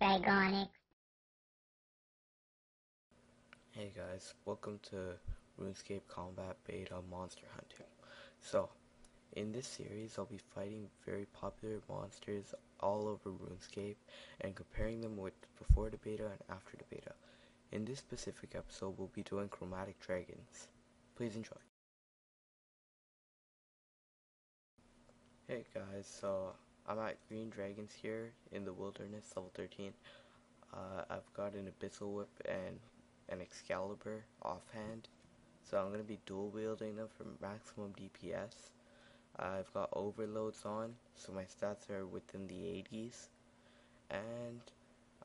Dragonic. Hey guys, welcome to Runescape Combat Beta Monster Hunting. So, in this series I'll be fighting very popular monsters all over Runescape and comparing them with before the beta and after the beta. In this specific episode we'll be doing Chromatic Dragons. Please enjoy. Hey guys, so I'm at Green Dragons here in the Wilderness, level 13. I've got an Abyssal Whip and an Excalibur offhand, so I'm going to be dual wielding them for maximum DPS. I've got overloads on, so my stats are within the 80s, and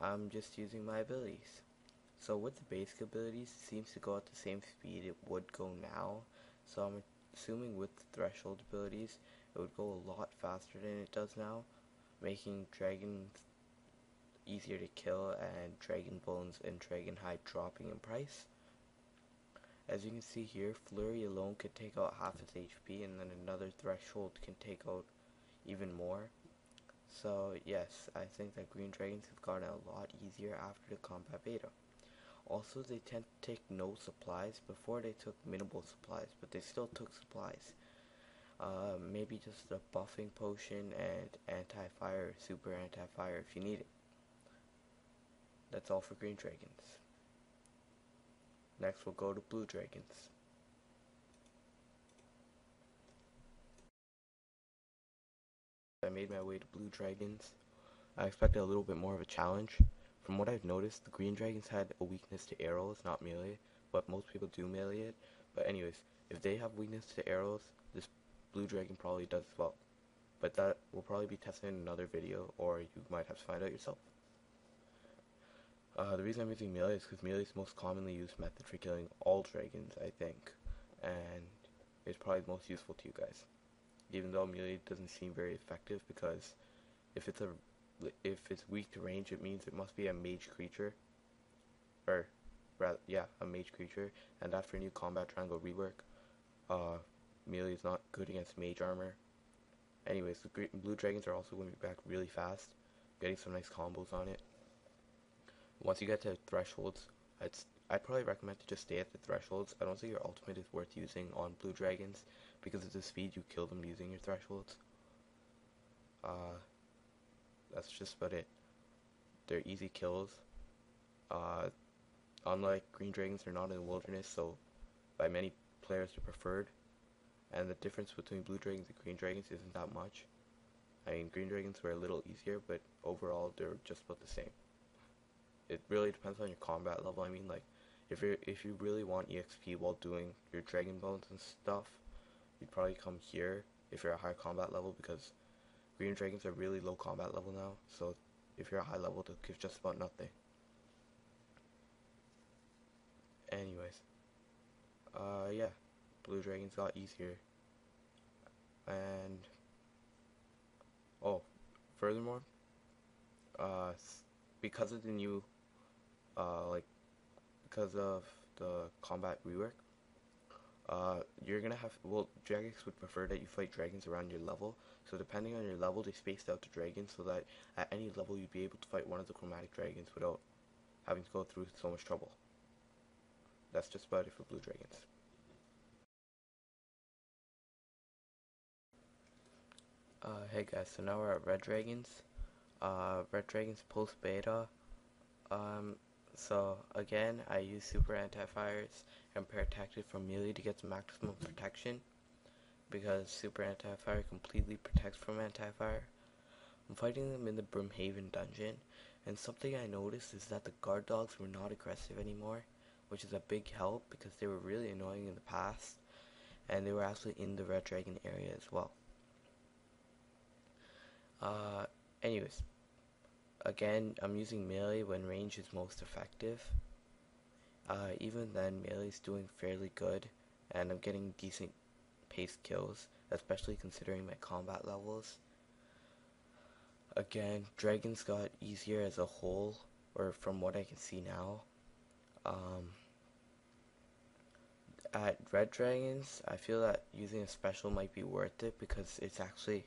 I'm just using my abilities. So with the basic abilities, it seems to go at the same speed it would go now, so I'm assuming with the threshold abilities, it would go a lot faster than it does now, making dragons easier to kill and dragon bones and dragon hide dropping in price. As you can see here, Flurry alone could take out half its HP, and then another threshold can take out even more. So yes, I think that green dragons have gotten a lot easier after the combat beta. Also, they tend to take no supplies. Before they took minimal supplies, but they still took supplies. Maybe just a buffing potion and anti-fire, super anti-fire if you need it. That's all for green dragons. Next we'll go to blue dragons. I made my way to blue dragons. I expected a little bit more of a challenge. From what I've noticed, the green dragons had a weakness to arrows, not melee, but most people do melee it. But anyways, if they have weakness to arrows, this blue dragon probably does as well. But that will probably be tested in another video, or you might have to find out yourself. The reason I'm using melee is because melee is the most commonly used method for killing all dragons, I think, and it's probably the most useful to you guys. Even though melee doesn't seem very effective, because if it's weak to range, it means it must be a mage creature, or rather, yeah, a mage creature. And after new combat triangle rework, melee is not good against mage armor. Anyways, the blue dragons are also going to be back really fast, getting some nice combos on it. Once you get to thresholds, I'd probably recommend to just stay at the thresholds. I don't think your ultimate is worth using on blue dragons because of the speed you kill them using your thresholds. That's just about it. They're easy kills. Unlike green dragons, they're not in the wilderness, so by many players they're preferred. And the difference between blue dragons and green dragons isn't that much. I mean, green dragons were a little easier, but overall they're just about the same. It really depends on your combat level. I mean, like, if you really want EXP while doing your dragon bones and stuff, you'd probably come here if you're at high combat level, because green dragons are really low combat level now, so if you're at high level they'll give just about nothing. Anyways, yeah, blue dragons got easier. And oh, furthermore, because of the new because of the combat rework, you're gonna have, well, Jagex would prefer that you fight dragons around your level, so depending on your level they spaced out the dragons so that at any level you'd be able to fight one of the chromatic dragons without having to go through so much trouble. That's just about it for blue dragons. Hey guys, so now we're at red dragons. Red dragons post beta. So again, I use super anti-fires and protected from melee to get the maximum protection, because super anti-fire completely protects from anti-fire. I'm fighting them in the Brimhaven dungeon, and something I noticed is that the guard dogs were not aggressive anymore, which is a big help because they were really annoying in the past, and they were actually in the red dragon area as well. Anyways, again, I'm using melee when range is most effective. Even then, melee is doing fairly good, and I'm getting decent paced kills, especially considering my combat levels. Again, dragons got easier as a whole, or from what I can see now. At red dragons, I feel that using a special might be worth it because it's actually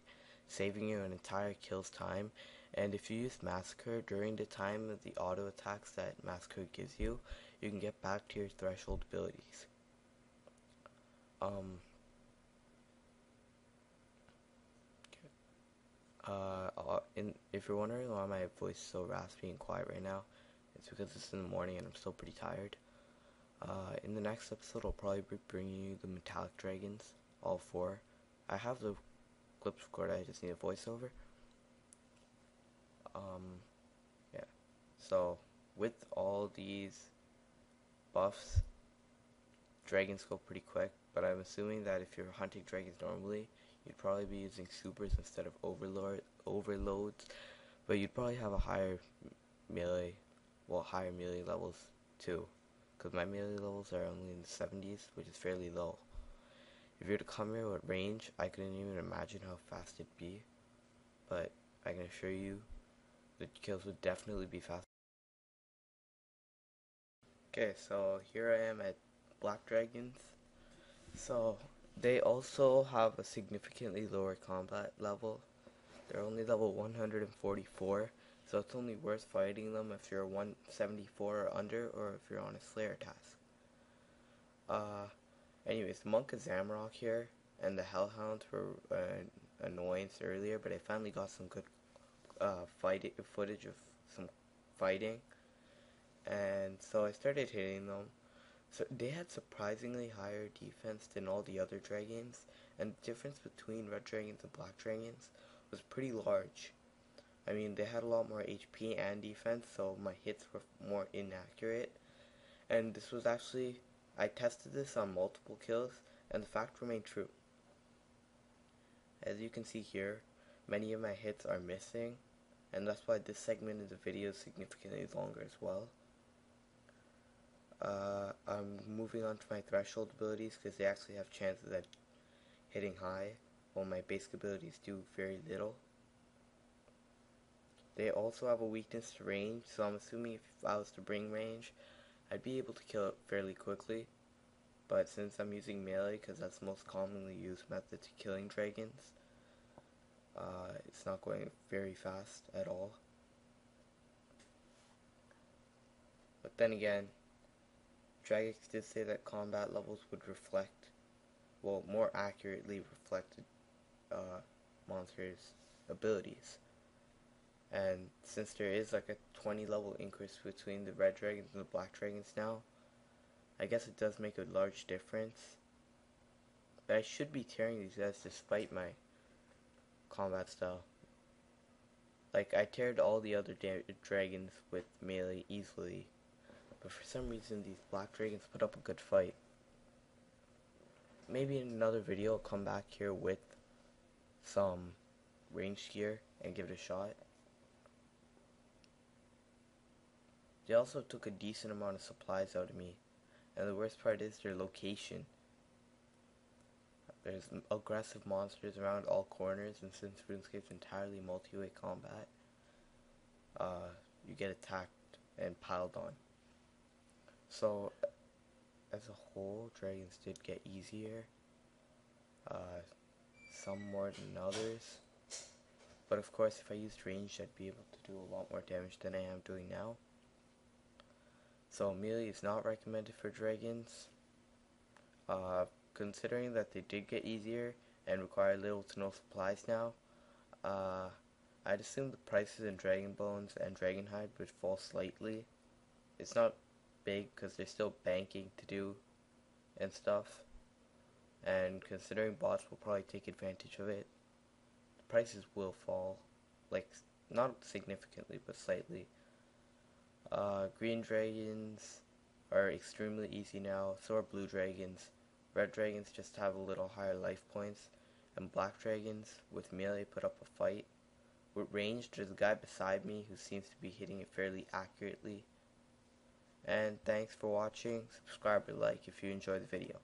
saving you an entire kill's time, And if you use Massacre during the time of the auto attacks that Massacre gives you, you can get back to your threshold abilities. Um, if you're wondering why my voice is so raspy and quiet right now, it's because it's in the morning and I'm still pretty tired. In the next episode, I'll probably be bringing you the metallic dragons, all 4. I have the clips recorded, I just need a voiceover. Yeah. So, with all these buffs, dragons go pretty quick, but I'm assuming that if you're hunting dragons normally, you'd probably be using supers instead of overloads, but you'd probably have a higher melee levels too, because my melee levels are only in the 70s, which is fairly low. If you were to come here with range, I couldn't even imagine how fast it'd be, but I can assure you the kills would definitely be fast. Okay, so here I am at Black Dragons. So they also have a significantly lower combat level. They're only level 144, so it's only worth fighting them if you're 174 or under, or if you're on a Slayer task. Anyways, the Monk of Zamrock here, and the Hellhounds were annoyance earlier, but I finally got some good footage of some fighting, and so I started hitting them. So they had surprisingly higher defense than all the other dragons, and the difference between red dragons and black dragons was pretty large. I mean, they had a lot more HP and defense, so my hits were more inaccurate. And this was actually, I tested this on multiple kills, and the fact remained true. As you can see here, many of my hits are missing, and that's why this segment of the video is significantly longer as well. I'm moving on to my threshold abilities because they actually have chances at hitting high, while my basic abilities do very little. They also have a weakness to range, so I'm assuming if I was to bring range, I'd be able to kill it fairly quickly. But since I'm using melee, because that's the most commonly used method to killing dragons, it's not going very fast at all. But then again, Jagex did say that combat levels would reflect, well, more accurately reflected monsters' abilities. And since there is like a 20 level increase between the red dragons and the black dragons now, I guess it does make a large difference. But I should be tearing these guys despite my combat style. Like, I teared all the other dragons with melee easily, but for some reason these black dragons put up a good fight. Maybe in another video I'll come back here with some ranged gear and give it a shot. They also took a decent amount of supplies out of me, and the worst part is their location. There's aggressive monsters around all corners, and since Runescape's entirely multi-way combat, you get attacked and piled on. So, as a whole, dragons did get easier, some more than others, but of course if I used range I'd be able to do a lot more damage than I am doing now. So melee is not recommended for dragons, considering that they did get easier and require little to no supplies now. I'd assume the prices in Dragon Bones and Dragonhide would fall slightly. It's not big because there's still banking to do and stuff, and considering bots will probably take advantage of it, the prices will fall, like, not significantly but slightly. Green dragons are extremely easy now, so are blue dragons. Red dragons just have a little higher life points, and black dragons with melee put up a fight. With range, there's a guy beside me who seems to be hitting it fairly accurately. And thanks for watching. Subscribe or like if you enjoyed the video.